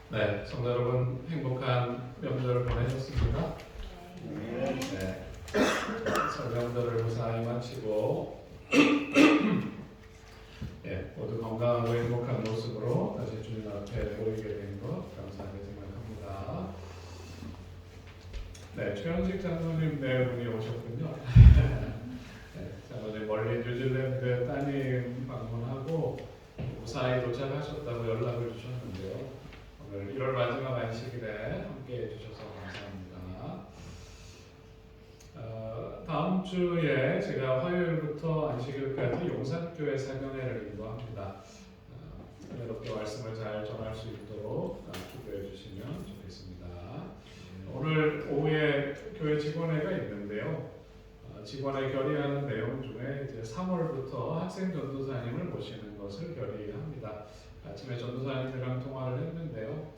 네, 성도 여러분 행복한 명절을 보내셨습니까? 네. 설명절을 무사히 마치고 모두 건강하고 행복한 모습으로 다시 주님 앞에 모이게 된 것 감사하게 생각합니다. 네, 최현식 장로님 내분이 오셨군요. 장로님 멀리 뉴질랜드 따님 방문하고 무사히 도착하셨다고 연락을 주셨는데요. 오늘 1월 마지막 안식일에 함께 해주셔서 감사합니다. 다음 주에 제가 화요일부터 안식일까지 용산교회 사경회를 인도합니다. 은혜롭게 말씀을 잘 전할 수 있도록 기도해 주시면 좋겠습니다. 오늘 오후에 교회 직원회가 있는데요. 직원회 결의하는 내용 중에 이제 3월부터 학생 전도사님을 모시는 것을 결의합니다. 아침에 전도사님들이랑 통화를 했는데요.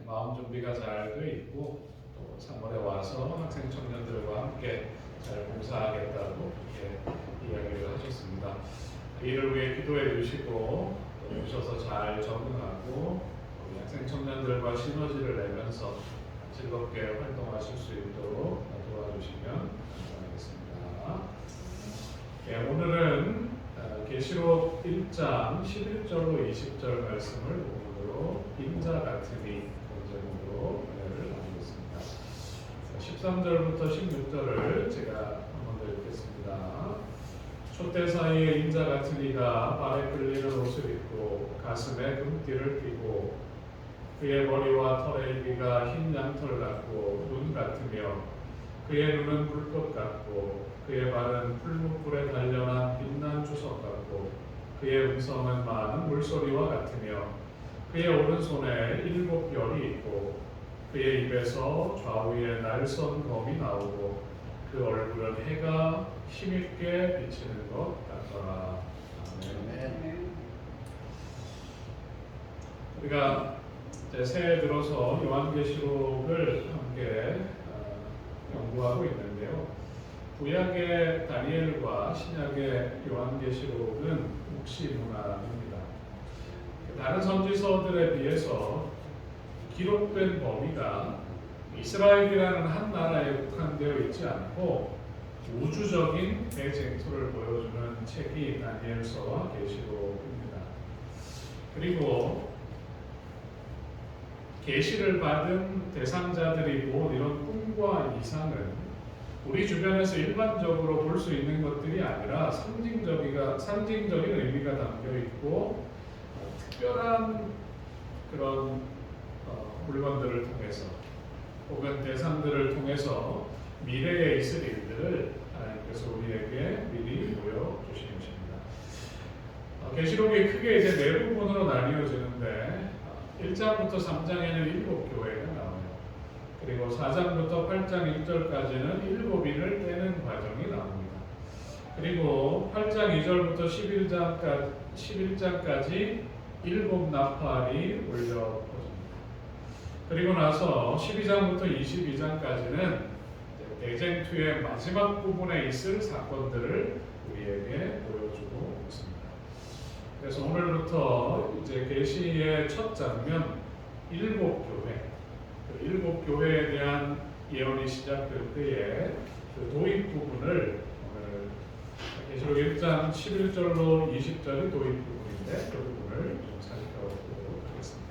마음 준비가 잘 돼 있고 또 3월에 와서 학생 청년들과 함께 잘 봉사하겠다고 이렇게 이야기를 하셨습니다. 이를 위해 기도해 주시고 또 오셔서 잘 적응하고 우리 학생 청년들과 시너지를 내면서 즐겁게 활동하실 수 있도록 도와주시면 감사하겠습니다. 오늘은 계시록 1장 11절로 20절 말씀을 본문으로 인자 같으니 제목으로 은혜를 나누겠습니다. 13절부터 16절을 제가 한번 더 읽겠습니다. 촛대 사이에 인자 같은 이가 발에 끌리는 옷을 입고 가슴에 금띠를 띠고 그의 머리와 털의 길이가 흰 양털 같고 눈 같으며 그의 눈은 불꽃 같고 그의 발은 풀무불에 단련한 빛난 주석 같고 그의 음성은 많은 물소리와 같으며 그의 오른손에 7 별이 있고 그의 입에서 좌우에 날선 검이 나오고 그 얼굴은 해가 힘있게 비치는 것 같더라. 아멘. 우리가 새해 들어서 요한계시록을 함께 연구하고 있는데요. 구약의 다니엘과 신약의 요한계시록은 묵시문화입니다. 다른 선지서들에 비해서 기록된 범위가 이스라엘이라는 한 나라에 국한되어 있지 않고 우주적인 대쟁투를 보여주는 책이 다니엘서와 계시록입니다. 그리고 계시를 받은 대상자들이 본 이런 꿈과 이상은 우리 주변에서 일반적으로 볼 수 있는 것들이 아니라 상징적인 의미가 담겨 있고 특별한 그런 물건들을 통해서 혹은 대상들을 통해서 미래에 있을 일들을 하나님께서 우리에게 미리 보여주신 것입니다. 계시록이 크게 이제 네 부분으로 나뉘어지는데 1장부터 3장에는 7교회가 나와요. 그리고 4장부터 8장 1절까지는 7인을 떼는 과정이 나옵니다. 그리고 8장 2절부터 11장까지 7 나팔이 울려퍼집니다. 그리고 나서 12장부터 22장까지는 대쟁투의 마지막 부분에 있을 사건들을 우리에게 보여주고 있습니다. 그래서 오늘부터 이제 계시의 첫 장면 7교회, 그 7교회에 대한 예언이 시작될 때에 그 도입 부분을 오늘 계시록 1장 11절로 20절이 도입 부분인데 그 부분을 좀 살펴보도록 하겠습니다.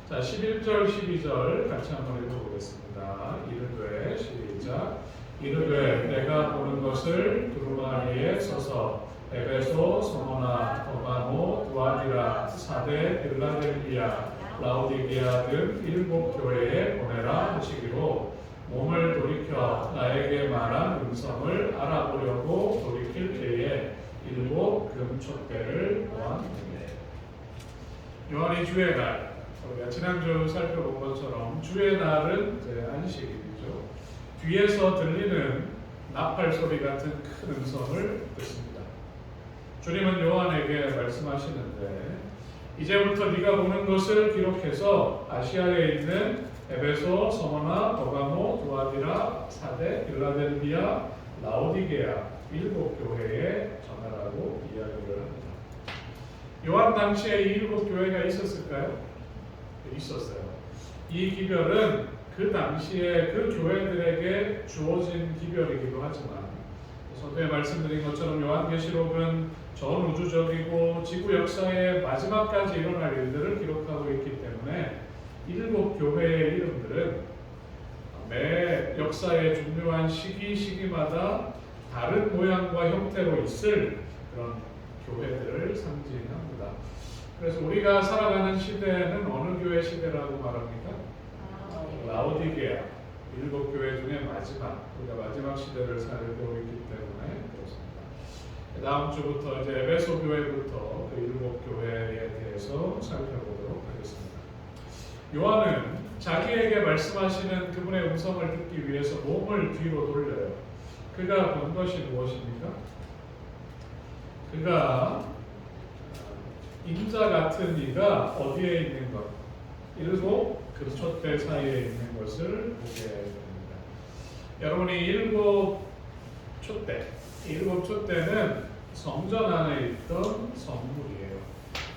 자, 11절, 12절 같이 한번 읽어보겠습니다. 이르되 시작. 이르되 내가 보는 것을 두루마리에 써서 에베소, 소모나, 버가모, 두아디라, 사데, 빌라델비아, 라오디게아 등 7교회에 보내라 하시기로 몸을 돌이켜 나에게 말한 음성을 알아보려고 돌이킬 때에 7 금촛대를 보았느니라. 요한이 주의 날, 우리가 지난주 살펴본 것처럼 주의 날은 이제 안식일이죠. 뒤에서 들리는 나팔 소리 같은 큰 음성을 듣습니다. 주님은 요한에게 말씀하시는데 이제부터 네가 보는 것을 기록해서 아시아에 있는 에베소, 서머나, 버가모, 두아디라, 사데, 빌라델비아, 라오디게아 7교회에 전하라고 이야기를 합니다. 요한 당시에 이 7교회가 있었을까요? 있었어요. 이 기별은 그 당시에 그 교회들에게 주어진 기별이기도 하지만 서두에 말씀드린 것처럼 요한계시록은 전 우주적이고 지구 역사의 마지막까지 일어날 일들을 기록하고 있기 때문에 7 교회의 이름들은 매 역사의 중요한 시기마다 다른 모양과 형태로 있을 그런 교회들을 상징합니다. 그래서 우리가 살아가는 시대는 어느 교회 시대라고 말합니까? 라오디게아, 7 교회 중에 마지막, 우리가 마지막 시대를 살고 있기 때문에 그렇습니다. 다음 주부터 이제 에베소 교회부터 그 7 교회에 대해서 살펴보도록 하겠습니다. 요한은 자기에게 말씀하시는 그분의 음성을 듣기 위해서 몸을 뒤로 돌려요. 그가 본 것이 무엇입니까? 그가 인자 같은 이가 어디에 있는 것? 7 금촛대 사이에 있는 것을 보게 됩니다. 여러분이 7 촛대는 성전 안에 있던 성물이에요.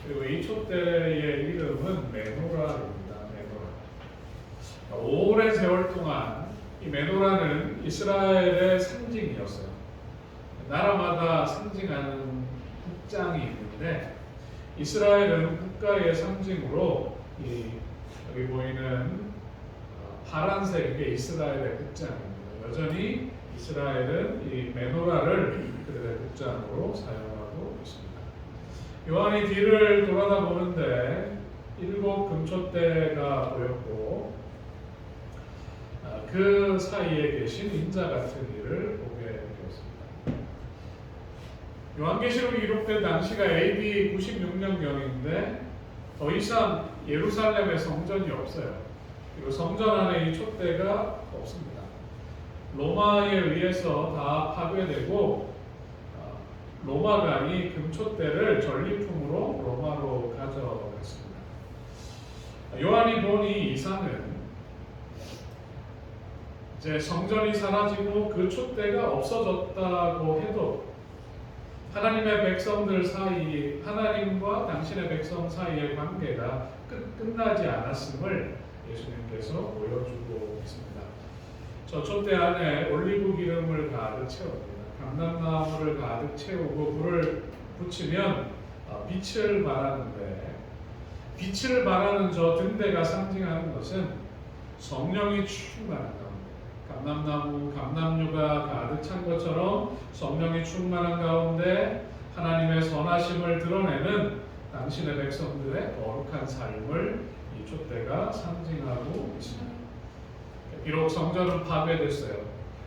그리고 이 촛대의 이름은 메노라입니다. 오랜 세월 동안 이 메노라는 이스라엘의 상징이었어요. 나라마다 상징하는 국장이 있는데 이스라엘은 국가의 상징으로 여기 보이는 파란색 이게 이스라엘의 국장입니다. 여전히 이스라엘은 이 메노라를 그들의 국장으로 사용하고 있습니다. 요한이 뒤를 돌아다 보는데 7 금촛대가 보였고 그 사이에 계신 인자 같은 이를 보게 되었습니다. 요한계시록이 기록된 당시가 AD 96년경인데 더 이상 예루살렘에 성전이 없어요. 그리고 성전 안에 이 촛대가 없습니다. 로마에 의해서 다 파괴되고 로마가 이 금촛대를 전리품으로 로마로 가져갔습니다. 요한이 본 이 이상은 이제 성전이 사라지고 그 촛대가 없어졌다고 해도 하나님의 백성들 사이, 하나님과 당신의 백성 사이의 관계가 끝나지 않았음을 예수님께서 보여주고 있습니다. 저 촛대 안에 올리브 기름을 가득 채웁니다. 감람나무를 가득 채우고 불을 붙이면 빛을 말하는데, 빛을 말하는 저 등대가 상징하는 것은 성령이 충만한 가운데, 감람류가 가득 찬 것처럼 성령이 충만한 가운데 하나님의 선하심을 드러내는 당신의 백성들의 거룩한 삶을 이 촛대가 상징하고 있습니다. 비록 성전은 파괴됐어요.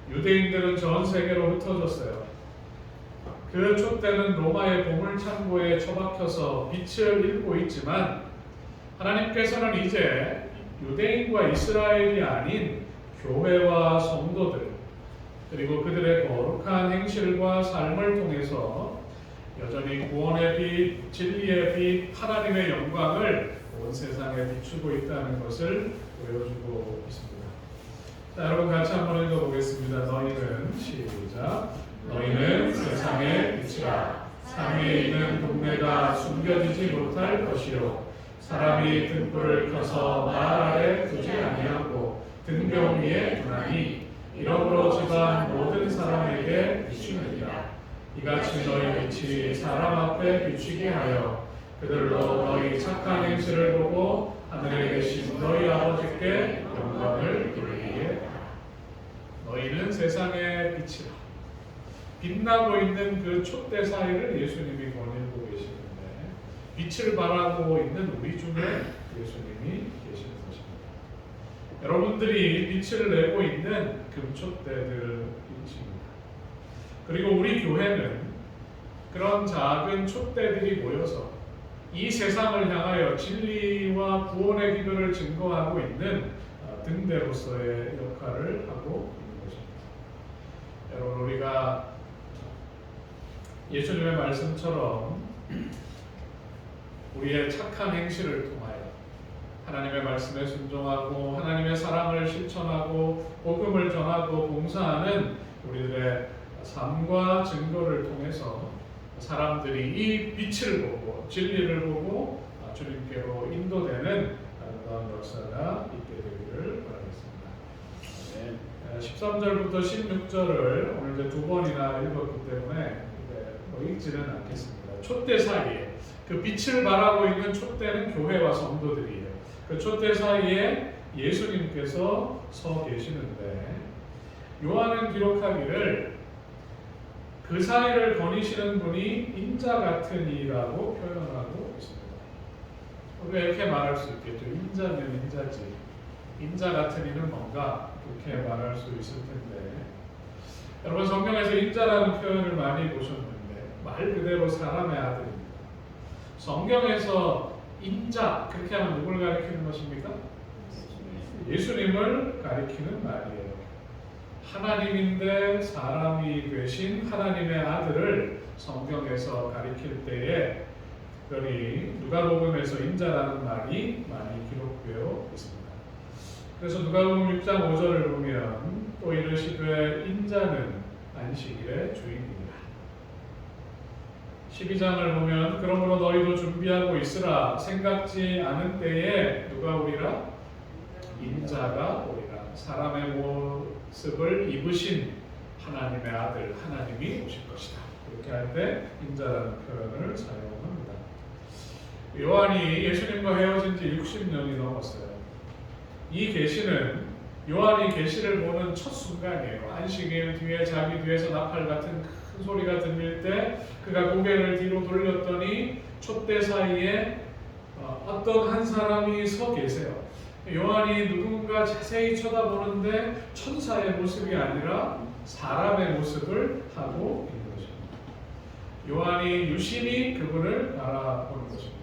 유대인들은 전 세계로 흩어졌어요. 그 촛대는 로마의 보물창고에 처박혀서 빛을 잃고 있지만 하나님께서는 이제 유대인과 이스라엘이 아닌 교회와 성도들 그리고 그들의 거룩한 행실과 삶을 통해서 여전히 구원의 빛, 진리의 빛, 하나님의 영광을 온 세상에 비추고 있다는 것을 보여주고 있습니다. 자, 여러분 같이 한번 읽어보겠습니다. 너희는 시작. 너희는 세상의 빛이라. 상위에 있는 동네가 숨겨지지 못할 것이요 사람이 등불을 켜서 말 아래 두지 아니하고 등경 위에 두나니 이러므로 집안 모든 사람에게 비추느니라. 이같이 너희 빛이 사람 앞에 비추게 하여 그들로 너희 착한 행실을 보고 하늘에 계신 너희 아버지께 영광을 돌리게 하라. 너희는 세상의 빛이라. 빛나고 있는 그 촛대 사이를 예수님이 거닐고 계시는데 빛을 발하고 있는 우리 중에 예수님이 계시는 것입니다. 여러분들이 빛을 내고 있는 금촛대들이십니다. 그리고 우리 교회는 그런 작은 촛대들이 모여서 이 세상을 향하여 진리와 구원의 기별을 증거하고 있는 등대로서의 역할을 하고 있는 것입니다. 여러분, 우리가 예수님의 말씀처럼 우리의 착한 행실을 통하여 하나님의 말씀에 순종하고 하나님의 사랑을 실천하고 복음을 전하고 봉사하는 우리들의 삶과 증거를 통해서 사람들이 이 빛을 보고 진리를 보고 주님께로 인도되는 놀라운 역사가 있게 되기를 바라겠습니다. 아멘. 13절부터 16절을 오늘 이제 두 번이나 읽었기 때문에 읽지는 않겠습니다. 촛대 사이에 그 빛을 발하고 있는 촛대는 교회와 성도들이에요. 그 촛대 사이에 예수님께서 서 계시는데 요한은 기록하기를 그 사이를 거니시는 분이 인자 같은 이라고 표현하고 있습니다. 우리가 이렇게 말할 수 있겠죠. 인자면 인자지. 인자 같은 이는 뭔가 그렇게 말할 수 있을 텐데 여러분 성경에서 인자라는 표현을 많이 보셨는데 말 그대로 사람의 아들입니다. 성경에서 인자 그렇게 하면 누굴 가리키는 것입니까? 예수님을 가리키는 말이에요. 하나님인데 사람이 되신 하나님의 아들을 성경에서 가리킬 때에 특별히 누가복음에서 인자라는 말이 많이 기록되어 있습니다. 그래서 누가복음 6장 5절을 보면 또 이르시되 인자는 안식일의 주인이니라. 12장을 보면 그러므로 너희도 준비하고 있으라. 생각지 않은 때에 누가 오리라? 인자가 오리라. 사람의 모습을 입으신 하나님의 아들 하나님이 오실 것이다. 이렇게 할 때 인자라는 표현을 사용합니다. 요한이 예수님과 헤어진 지 60년이 넘었어요. 이 계시는 요한이 계시를 보는 첫 순간이에요. 안식일 뒤에 자기 뒤에서 나팔 같은 큰 소리가 들릴 때 그가 고개를 뒤로 돌렸더니 촛대 사이에 어떤 한 사람이 서 계세요. 요한이 누군가 자세히 쳐다보는데 천사의 모습이 아니라 사람의 모습을 하고 있는 것입니다. 요한이 유심히 그분을 바라보는 것입니다.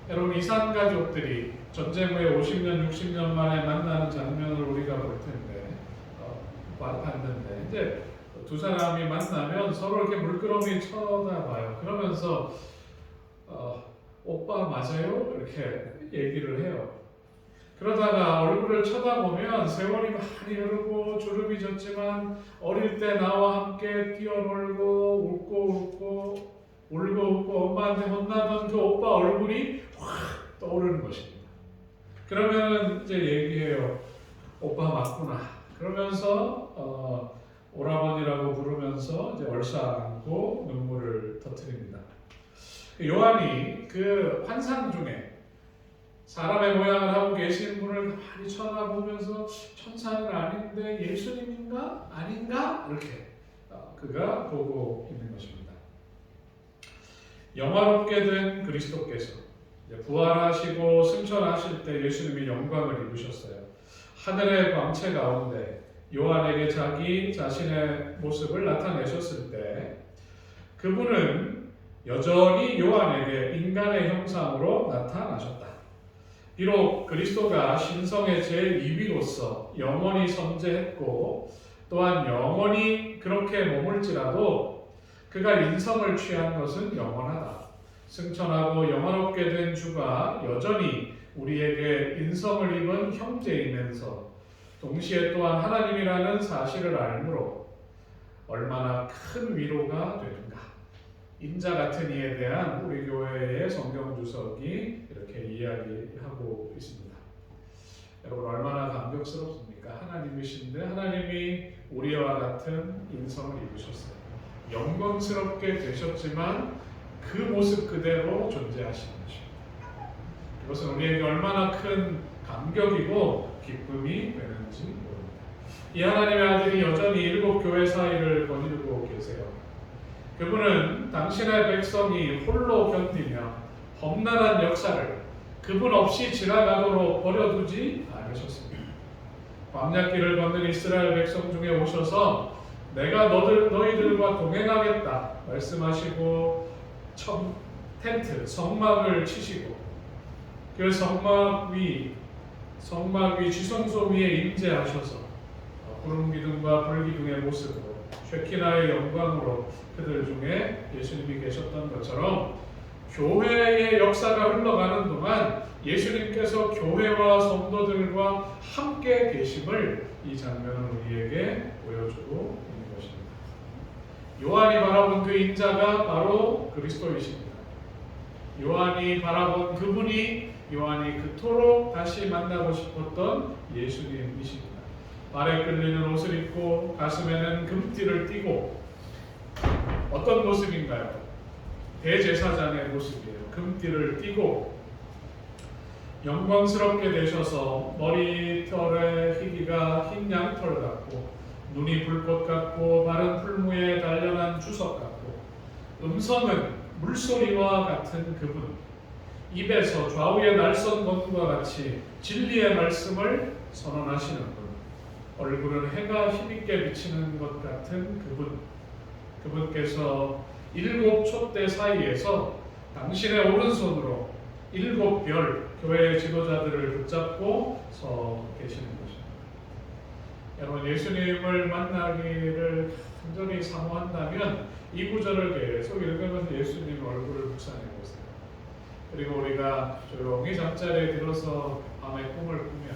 여러분 이산 가족들이 전쟁 후에 50년, 60년 만에 만나는 장면을 우리가 볼 텐데 봤는데 이제 두 사람이 만나면 서로 이렇게 물끄러미 쳐다봐요. 그러면서 오빠 맞아요? 이렇게 얘기를 해요. 그러다가 얼굴을 쳐다보면 세월이 많이 흐르고 주름이 졌지만 어릴 때 나와 함께 뛰어놀고 울고 웃고 엄마한테 혼나던 그 오빠 얼굴이 확 떠오르는 것입니다. 그러면 이제 얘기해요. 오빠 맞구나. 그러면서 오라버니라고 부르면서 이제 얼싸안고 눈물을 터뜨립니다. 요한이 그 환상 중에 사람의 모양을 하고 계신 분을 가만히 쳐다보면서 천사는 아닌데 예수님인가? 아닌가? 이렇게 그가 보고 있는 것입니다. 영화롭게 된 그리스도께서 부활하시고 승천하실 때 예수님이 영광을 입으셨어요. 하늘의 광채 가운데 요한에게 자기 자신의 모습을 나타내셨을 때 그분은 여전히 요한에게 인간의 형상으로 나타나셨다. 비록 그리스도가 신성의 제2위로서 영원히 선재했고 또한 영원히 그렇게 머물지라도 그가 인성을 취한 것은 영원하다. 승천하고 영원롭게 된 주가 여전히 우리에게 인성을 입은 형제이면서 동시에 또한 하나님이라는 사실을 알므로 얼마나 큰 위로가 되는가. 인자 같은 이에 대한 우리 교회의 성경 주석이 이렇게 이야기하고 있습니다. 여러분 얼마나 감격스럽습니까? 하나님이신데 하나님이 우리와 같은 인성을 입으셨어요. 영광스럽게 되셨지만 그 모습 그대로 존재하시는 것입니다. 이것은 우리에게 얼마나 큰 감격이고 기쁨이 되는지 모릅니다. 이 하나님의 아들이 여전히 7 교회 사이를 거닐고 계세요. 그분은 당신의 백성이 홀로 견디며 험난한 역사를 그분 없이 지나가도록 버려두지 않으셨습니다. 광야길을 걷는 이스라엘 백성 중에 오셔서 내가 너희들과 동행하겠다 말씀하시고 텐트, 성막을 치시고 그 성막 위 지성소 위에 임재하셔서 구름 기둥과 불 기둥의 모습으로 쉐키나의 영광으로 그들 중에 예수님이 계셨던 것처럼 교회의 역사가 흘러가는 동안 예수님께서 교회와 성도들과 함께 계심을 이 장면은 우리에게 보여주고 있는 것입니다. 요한이 바라본 그 인자가 바로 그리스도이십니다. 요한이 바라본 그분이 요한이 그토록 다시 만나고 싶었던 예수님이십니다. 발에 끌리는 옷을 입고 가슴에는 금띠를 띠고 어떤 모습인가요? 대제사장의 모습이에요. 금띠를 띠고 영광스럽게 되셔서 머리털의 희기가 흰 양털 같고 눈이 불꽃 같고 발은 풀무에 단련한 주석 같고 음성은 물소리와 같은 그분, 입에서 좌우의 날선 검과 같이 진리의 말씀을 선언하시는 분, 얼굴은 해가 힘있게 비치는 것 같은 그분, 그분께서 7 촛대 사이에서 당신의 오른손으로 7 별 교회의 지도자들을 붙잡고 서 계시는 것입니다. 여러분, 예수님을 만나기를 간절히 사모한다면 이 구절을 계속 읽으면서 예수님 얼굴을 묵상해 보세요. 그리고 우리가 조용히 잠자리에 들어서 밤에 꿈을 꾸면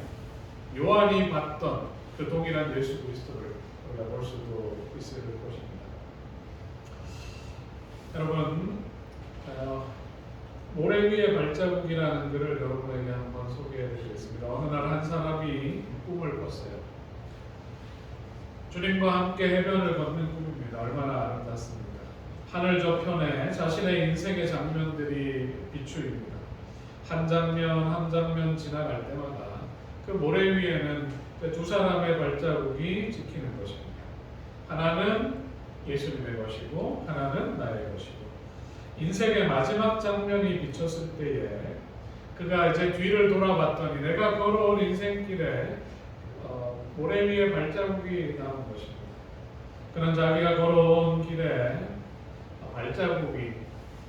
요한이 봤던 그 동일한 예수 그리스도를 우리가 볼 수도 있을 것입니다. 여러분, 모래 위의 발자국이라는 글을 여러분에게 한번 소개해 드리겠습니다. 어느 날 한 사람이 꿈을 꿨어요. 주님과 함께 해변을 걷는 꿈입니다. 얼마나 아름답습니까? 하늘 저편에 자신의 인생의 장면들이 비추입니다. 한 장면 한 장면 지나갈 때마다 그 모래 위에는 두 사람의 발자국이 찍히는 것입니다. 하나는 예수님의 것이고 하나는 나의 것이고, 인생의 마지막 장면이 비쳤을 때에 그가 이제 뒤를 돌아봤더니 내가 걸어온 인생길에 모래 위에 발자국이 나온 것입니다. 그는 자기가 걸어온 길에 발자국이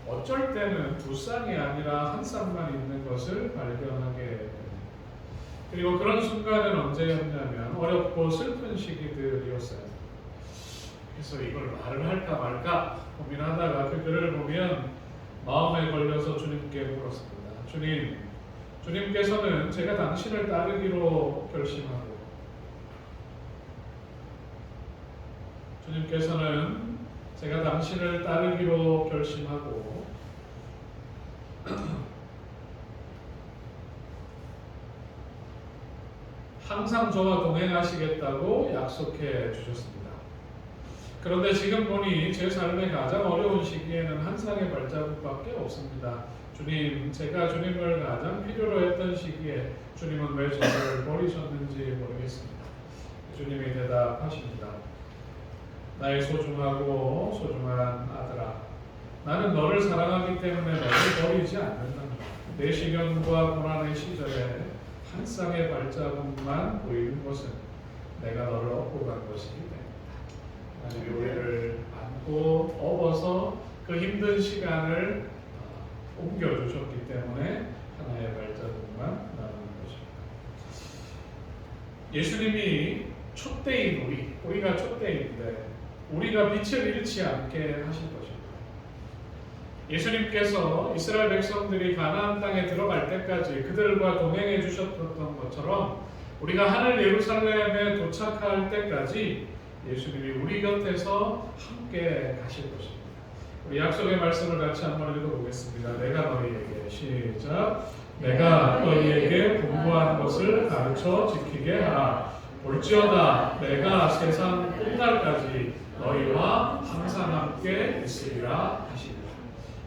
어쩔 때는 두 쌍이 아니라 한 쌍만 있는 것을 발견하게 됩니다. 그리고 그런 순간은 언제였냐면 어렵고 슬픈 시기들이었어요. 그래서 이걸 말을 할까 말까 고민하다가 그 글을 보면 마음에 걸려서 주님께 물었습니다. 주님께서는 제가 당신을 따르기로 결심하고 주님께서는 제가 당신을 따르기로 결심하고 항상 저와 동행하시겠다고 약속해 주셨습니다. 그런데 지금 보니 제 삶의 가장 어려운 시기에는 한 쌍의 발자국밖에 없습니다. 주님, 제가 주님을 가장 필요로 했던 시기에 주님은 왜 저를 버리셨는지 모르겠습니다. 주님이 대답하십니다. 나의 소중하고 소중한 아들아, 나는 너를 사랑하기 때문에 너를 버리지 않는다. 내 시련과 고난의 시절에 한 쌍의 발자국만 보이는 것은 내가 너를 업고 간 것이기 때문이다. 하나님이 우리를 안고 업어서 그 힘든 시간을 옮겨주셨기 때문에 하나의 발자국만 나오는 것입니다. 예수님이 촛대인 우리가 촛대인데 우리가 빛을 잃지 않게 하신 것입니다. 예수님께서 이스라엘 백성들이 가나안 땅에 들어갈 때까지 그들과 동행해 주셨던 것처럼 우리가 하늘 예루살렘에 도착할 때까지 예수님이 우리 곁에서 함께 가실 것입니다. 우리 약속의 말씀을 같이 한번 읽어보겠습니다. 내가 너희에게 시작. 내가 너희에게 분부한 것을 가르쳐 지키게 하라. 볼지어다 내가 세상 끝날까지 너희와 항상 함께 있으리라 하시니라.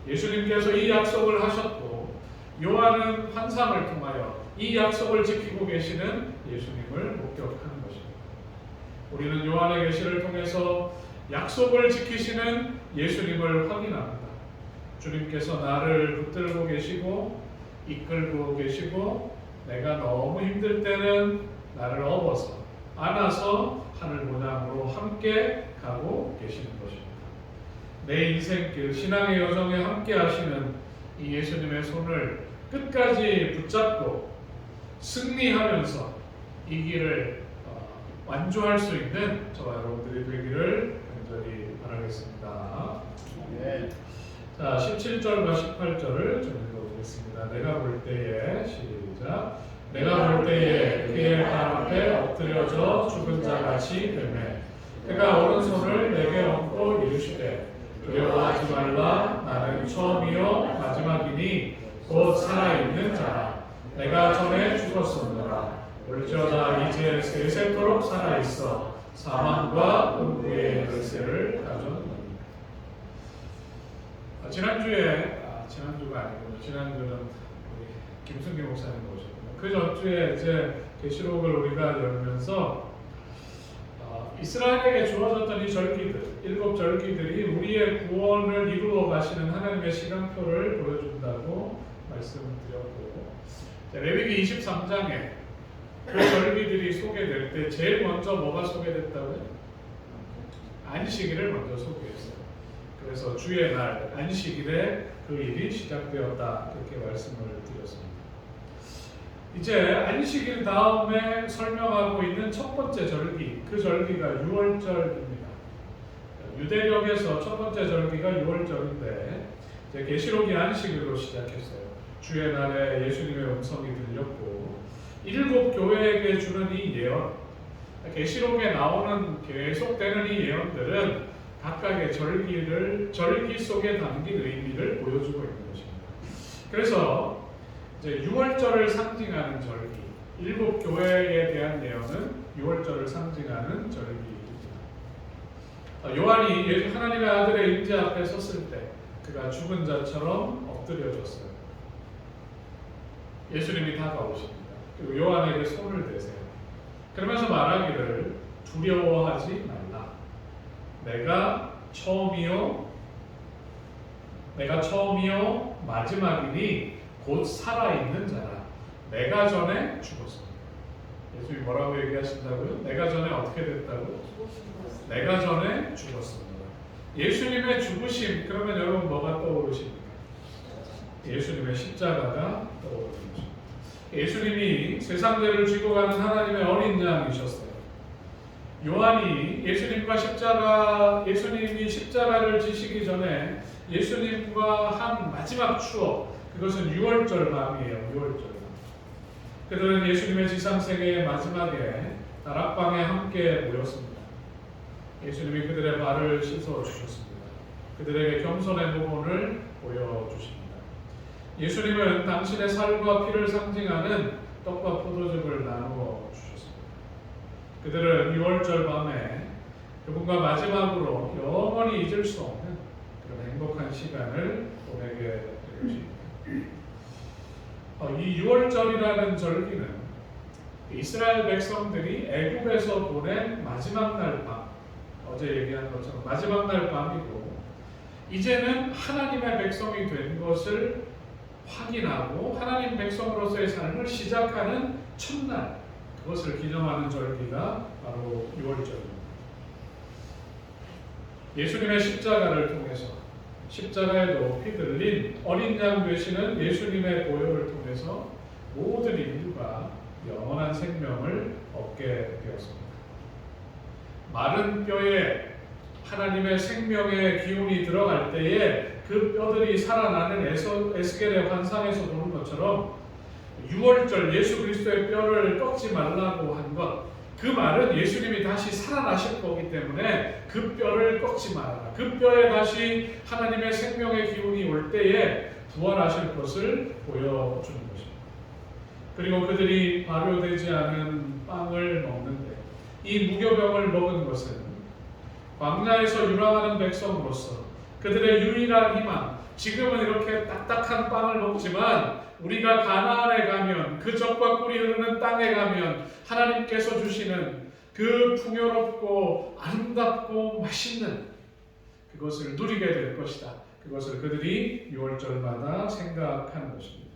예수님께서 이 약속을 하셨고 요한은 환상을 통하여 이 약속을 지키고 계시는 예수님을 목격하는 것입니다. 우리는 요한의 계시를 통해서 약속을 지키시는 예수님을 확인합니다. 주님께서 나를 붙들고 계시고 이끌고 계시고 내가 너무 힘들 때는 나를 업어서 안아서 하늘 문양으로 함께 가고 계시는 것입니다. 내 인생길 신앙의 여정에 함께 하시는 이 예수님의 손을 끝까지 붙잡고 승리하면서 이 길을 완주할 수 있는 저와 여러분들이 되기를 간절히 바라겠습니다. 네. 자, 17절과 18절을 좀 읽어보겠습니다. 내가 볼 때에 시작. 내가 볼 때에 그의 발 앞에 엎드려져 죽은 자같이 되매 그가 오른손을 내게 얹고 이르시되 두려워하지 말라. 나는 처음이요 마지막이니 곧 살아있는 자라. 내가 전에 죽었었노라. 올지어다 이제 세세토록 살아있어 사망과 음부의 열쇠를 가져오노니. 지난주가 아니고 지난주는 우리 김승기 목사님 오셨고 그 전주에 이제 계시록을 우리가 열면서 이스라엘에게 주어졌던 이 절기들, 7 절기들이 우리의 구원을 이루어 가시는 하나님의 시간표를 보여준다고 말씀드렸고, 레위기 23장에 그 절기들이 소개될 때 제일 먼저 뭐가 소개됐다고요? 안식일을 먼저 소개했어요. 그래서 주의 날, 안식일에 그 일이 시작되었다, 그렇게 말씀을 드렸습니다. 이제 안식일 다음에 설명하고 있는 첫 번째 절기, 그 절기가 유월절입니다. 유대력에서 첫 번째 절기가 유월절인데 이제 계시록이 안식일로 시작했어요. 주의 날에 예수님의 음성이 들렸고 7 교회에게 주는 이 예언, 계시록에 나오는 계속되는 이 예언들은 각각의 절기 속에 담긴 의미를 보여주고 있는 것입니다. 그래서 이제 6월절을 상징하는 절기, 7 교회에 대한 예언은 6월절을 상징하는 절기입니다. 요한이 하나님의 아들의 임재 앞에 섰을 때 그가 죽은 자처럼 엎드려졌어요. 예수님이 다가오십니다. 그리고 요한에게 손을 대세요. 그러면서 말하기를 두려워하지 말라. 내가 처음이요 마지막이니 곧 살아있는 자라. 내가 전에 죽었습니다. 예수님이 뭐라고 얘기하신다고요? 내가 전에 어떻게 됐다고요? 내가 전에 죽었습니다. 예수님의 죽으심, 그러면 여러분 뭐가 떠오르십니까? 예수님의 십자가가 떠오르는 것입니다. 예수님이 세상 죄를 지고 가는 하나님의 어린 양이셨어요. 요한이 예수님이 십자가를 지시기 전에 예수님과 한 마지막 추억, 그것은 6월절 밤이에요. 6월절 밤. 그들은 예수님의 지상생애의 마지막에 다락방에 함께 모였습니다. 예수님이 그들의 발을 씻어 주셨습니다. 그들에게 겸손의 모본을 보여주십니다. 예수님은 당신의 살과 피를 상징하는 떡과 포도즙을 나누어 주셨습니다. 그들은 6월절 밤에 그분과 마지막으로 영원히 잊을 수 없는 그런 행복한 시간을 보내게 될 것입니다. 이 6월절이라는 절기는 이스라엘 백성들이 애굽에서 보낸 마지막 날 밤, 어제 얘기한 것처럼 마지막 날 밤이고, 이제는 하나님의 백성이 된 것을 확인하고 하나님 백성으로서의 삶을 시작하는 첫날, 그것을 기념하는 절기가 바로 6월절입니다. 예수님의 십자가를 통해서, 십자가에 높이 들린 어린 양 되시는 예수님의 보혈을 통해서 모든 인류가 영원한 생명을 얻게 되었습니다. 마른 뼈에 하나님의 생명의 기운이 들어갈 때에 그 뼈들이 살아나는 에스겔의 환상에서 보는 것처럼 6월절 예수 그리스도의 뼈를 꺾지 말라고 한 것, 그 말은 예수님이 다시 살아나실 거기 때문에 그 뼈를 꺾지 말아라. 그 뼈에 다시 하나님의 생명의 기운이 올 때에 부활하실 것을 보여주는 것입니다. 그리고 그들이 발효되지 않은 빵을 먹는데, 이 무교병을 먹은 것은 광야에서 유랑하는 백성으로서 그들의 유일한 희망, 지금은 이렇게 딱딱한 빵을 먹지만 우리가 가나안에 가면, 그 젖과 꿀이 흐르는 땅에 가면 하나님께서 주시는 그 풍요롭고 아름답고 맛있는 그것을 누리게 될 것이다. 그것을 그들이 6월절마다 생각하는 것입니다.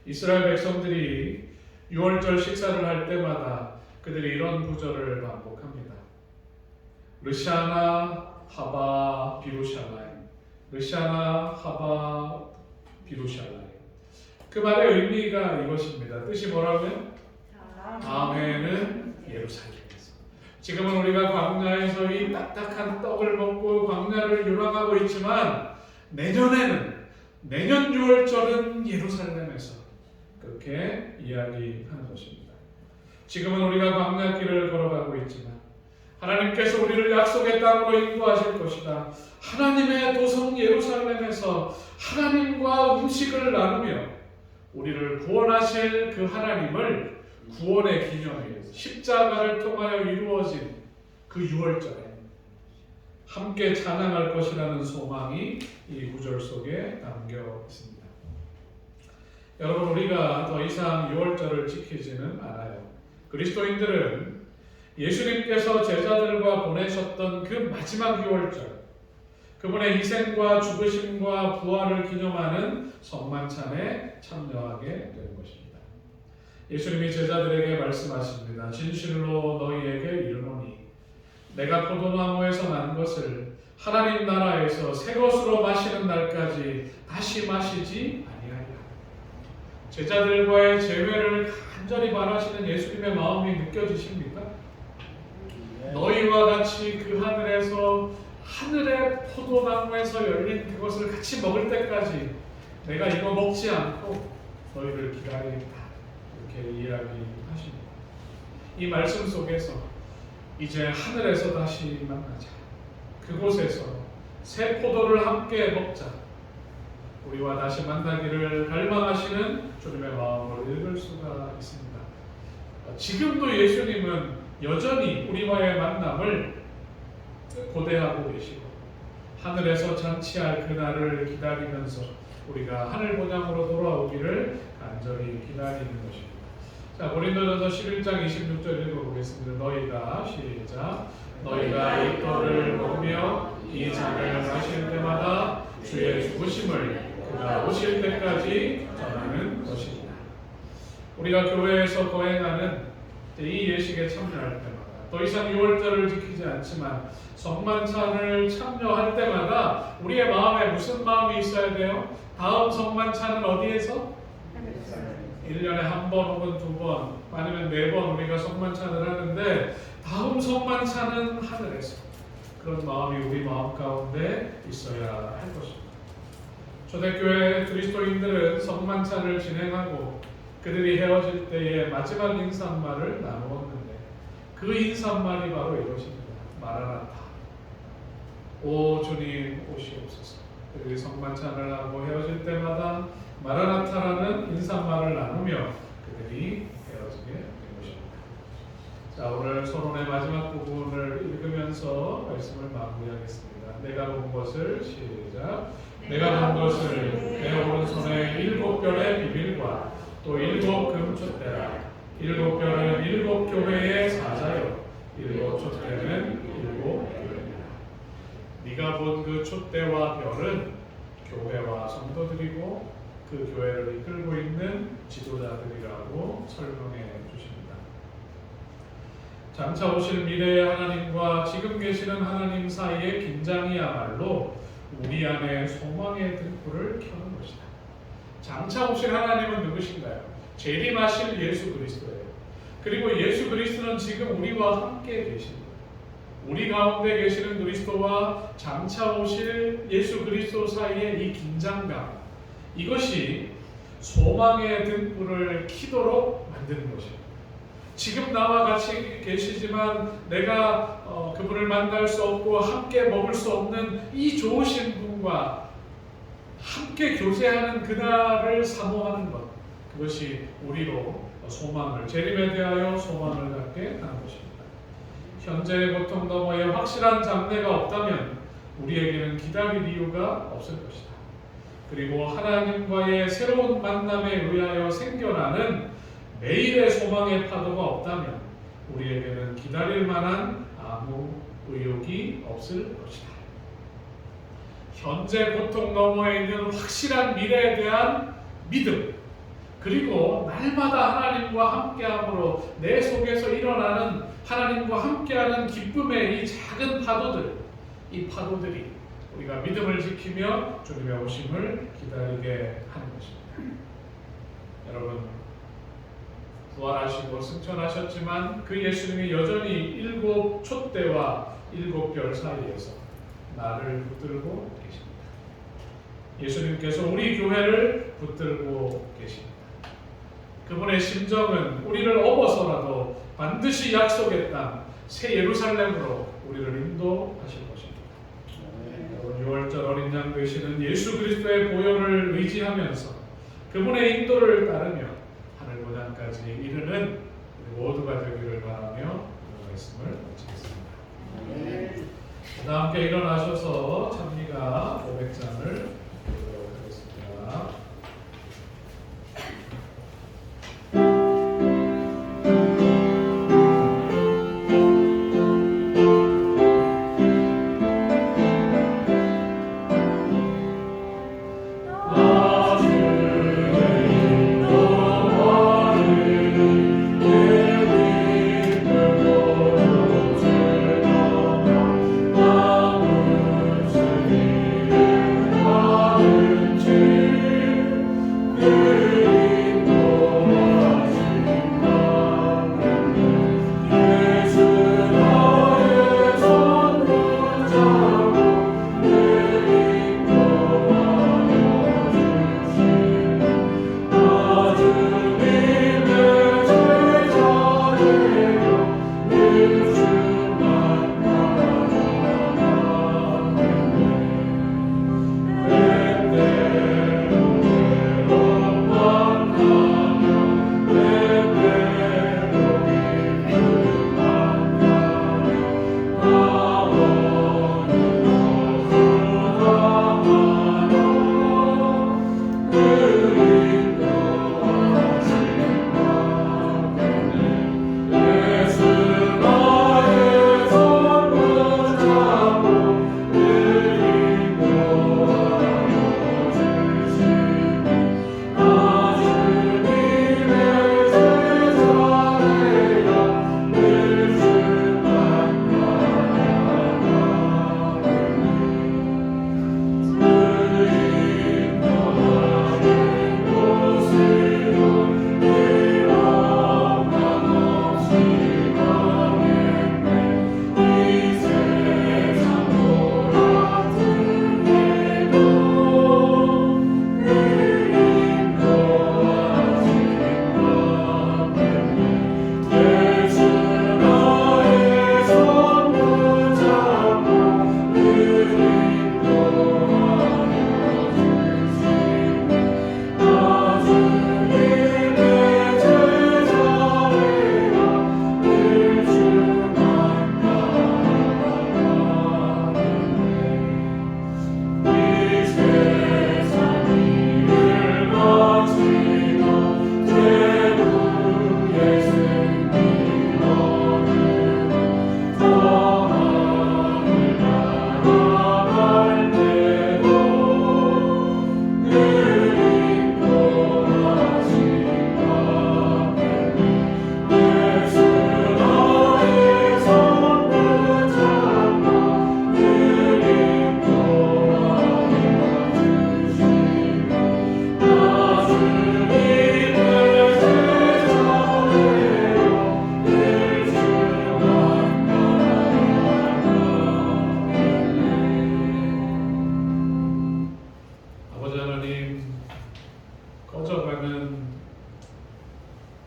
이스라엘 백성들이 6월절 식사를 할 때마다 그들이 이런 구절을 반복합니다. 르샤나 하바 비루샬라임, 르샤나 하바 비루샬라임. 그 말의 의미가 이것입니다. 뜻이 뭐라고요? 다음에는 예루살렘에서. 지금은 우리가 광야에서 이 딱딱한 떡을 먹고 광야를 유랑하고 있지만, 내년 6월절은 예루살렘에서, 그렇게 이야기하는 것입니다. 지금은 우리가 광야길을 걸어가고 있지만 하나님께서 우리를 약속의 땅으로 인도하실 것이다. 하나님의 도성 예루살렘에서 하나님과 음식을 나누며 우리를 구원하실 그 하나님을 구원의 기념일, 십자가를 통하여 이루어진 그 6월절에 함께 찬양할 것이라는 소망이 이 구절 속에 담겨 있습니다. 여러분, 우리가 더 이상 6월절을 지키지는 않아요. 그리스도인들은 예수님께서 제자들과 보내셨던 그 마지막 6월절, 그분의 희생과 죽으심과 부활을 기념하는 성만찬에 참여하게 되는 것입니다. 예수님이 제자들에게 말씀하십니다. 진실로 너희에게 이르노니 내가 포도나무에서 난 것을 하나님 나라에서 새 것으로 마시는 날까지 다시 마시지 아니하리라. 제자들과의 재회를 간절히 바라시는 예수님의 마음이 느껴지십니까? 너희와 같이 그 하늘의 포도나무에서 열린 그것을 같이 먹을 때까지 내가 이거 먹지 않고 너희를 기다리겠다. 이렇게 이야기하십니다. 이 말씀 속에서 이제 하늘에서 다시 만나자. 그곳에서 새 포도를 함께 먹자. 우리와 다시 만나기를 갈망하시는 주님의 마음을 읽을 수가 있습니다. 지금도 예수님은 여전히 우리와의 만남을 고대하고 계시고 하늘에서 잔치할 그날을 기다리면서 우리가 하늘 본향으로 돌아오기를 간절히 기다리는 것입니다. 자, 고린도전서 11장 26절 읽어보겠습니다. 너희가 시작. 너희가 이 떡을 먹으며 이 잔을 마실 때마다 주의 죽으심을 그가 오실 때까지 전하는 것입니다. 우리가 교회에서 거행하는 이 예식에 참여할 때마다 더 이상 6월절을 지키지 않지만 성만찬을 참여할 때마다 우리의 마음에 무슨 마음이 있어야 돼요? 다음 성만찬은 어디에서? 1년에 한 번 혹은 2번 아니면 4번 우리가 성만찬을 하는데 다음 성만찬은 하늘에서. 그런 마음이 우리 마음 가운데 있어야 할 것입니다. 초대교회 그리스도인들은 성만찬을 진행하고 그들이 헤어질 때의 마지막 인사말을 나누었는데 그 인사말이 바로 이것입니다. 마라나타. 오 주님 오시옵소서. 그들이 성만찬을 하고 헤어질 때마다 마라나타라는 인사말을 나누며 그들이 헤어지게 된 것입니다. 자, 오늘 서론의 마지막 부분을 읽으면서 말씀을 마무리하겠습니다. 내가 본 것을 시작. 내가 본 것을 내 오른손에 7별의 비밀과 또 7 금촛대라. 7별은 7 교회의 사자요 7 촛대는 7 교회니라. 네가 본 그 촛대와 별은 교회와 성도들이고 그 교회를 이끌고 있는 지도자들이라고 설명해 주십니다. 장차 오실 미래의 하나님과 지금 계시는 하나님 사이의 긴장이야말로 우리 안에 소망의 등불을 켜는 것이다. 장차 오실 하나님은 누구신가요? 재림하실 예수 그리스도예요. 그리고 예수 그리스도는 지금 우리와 함께 계십니다. 우리 가운데 계시는 그리스도와 장차 오실 예수 그리스도 사이의 이 긴장감, 이것이 소망의 등불을 켜도록 만드는 것입니다. 지금 나와 같이 계시지만 내가 그분을 만날 수 없고 함께 먹을 수 없는 이 좋으신 분과 함께 교제하는 그날을 사모하는 것, 그것이 우리로 소망을, 재림에 대하여 소망을 갖게 하는 것입니다. 현재의 고통 너머에 확실한 장래가 없다면 우리에게는 기다릴 이유가 없을 것이다. 그리고 하나님과의 새로운 만남에 의하여 생겨나는 매일의 소망의 파도가 없다면 우리에게는 기다릴 만한 아무 의욕이 없을 것이다. 현재 고통 너머에 있는 확실한 미래에 대한 믿음, 그리고 날마다 하나님과 함께함으로 내 속에서 일어나는 하나님과 함께하는 기쁨의 이 작은 파도들, 이 파도들이 우리가 믿음을 지키며 주님의 오심을 기다리게 하는 것입니다. 여러분, 부활하시고 승천하셨지만 그 예수님이 여전히 7 촛대와 7 별 사이에서 나를 붙들고 계십니다. 예수님께서 우리 교회를 붙들고 계십니다. 그분의 심정은 우리를 업어서라도 반드시 약속의 땅 새 예루살렘으로 우리를 인도하실 것입니다. 6월절 어린 양 되시는 예수 그리스도의 보혈을 의지하면서 그분의 인도를 따르며 하늘 고장까지 이르는 우리 모두가 되기를 바라며 오늘 말씀을 마치겠습니다. 다 함께 일어나셔서 찬미가 500장을 읽도록 하겠습니다.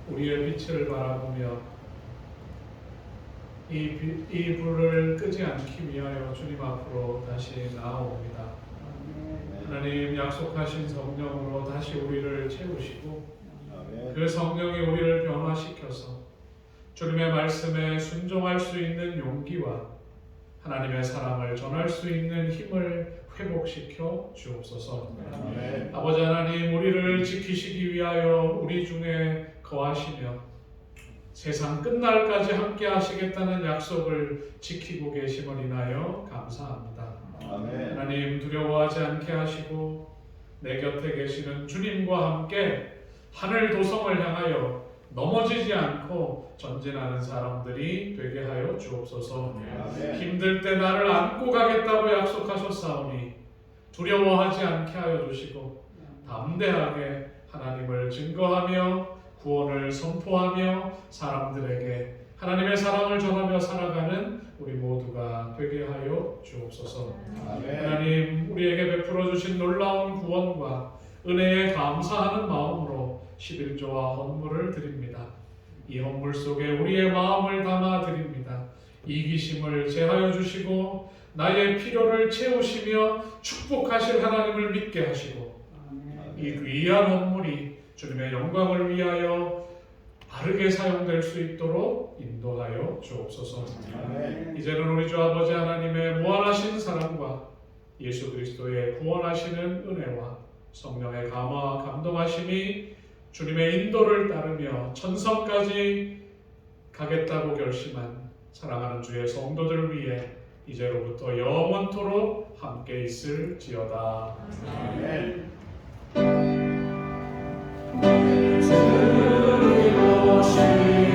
우리의 빛을 바라보며 이 불을 끄지 않기 위하여 주님 앞으로 다시 나아옵니다. 하나님 약속하신 성령으로 다시 우리를 채우시고 그 성령이 우리를 변화시켜서 주님의 말씀에 순종할 수 있는 용기와 하나님의 사랑을 전할 수 있는 힘을 회복시켜 주옵소서. 아버지 하나님, 우리를 지키시기 위하여 우리 중에 거하시며 세상 끝날까지 함께 하시겠다는 약속을 지키고 계심을 인하여 감사합니다. 하나님, 두려워하지 않게 하시고 내 곁에 계시는 주님과 함께 하늘 도성을 향하여 넘어지지 않고 전진하는 사람들이 되게 하여 주옵소서. 힘들 때 나를 안고 가겠다고 약속하셨사오니 두려워하지 않게 하여 주시고 담대하게 하나님을 증거하며 구원을 선포하며 사람들에게 하나님의 사랑을 전하며 살아가는 우리 모두가 되게 하여 주옵소서. 하나님, 우리에게 베풀어 주신 놀라운 구원과 은혜에 감사하는 마음으로 11조와 헌물을 드립니다. 이 헌물 속에 우리의 마음을 담아 드립니다. 이기심을 제하여 주시고 나의 필요를 채우시며 축복하실 하나님을 믿게 하시고 이 귀한 헌물이 주님의 영광을 위하여 바르게 사용될 수 있도록 인도하여 주옵소서. 아멘. 이제는 우리 주 아버지 하나님의 무한하신 사랑과 예수 그리스도의 구원하시는 은혜와 성령의 감화와 감동하심이 주님의 인도를 따르며 천성까지 가겠다고 결심한 사랑하는 주의 성도들 위해 이제로부터 영원토록 함께 있을지어다. 아멘. 주님 오시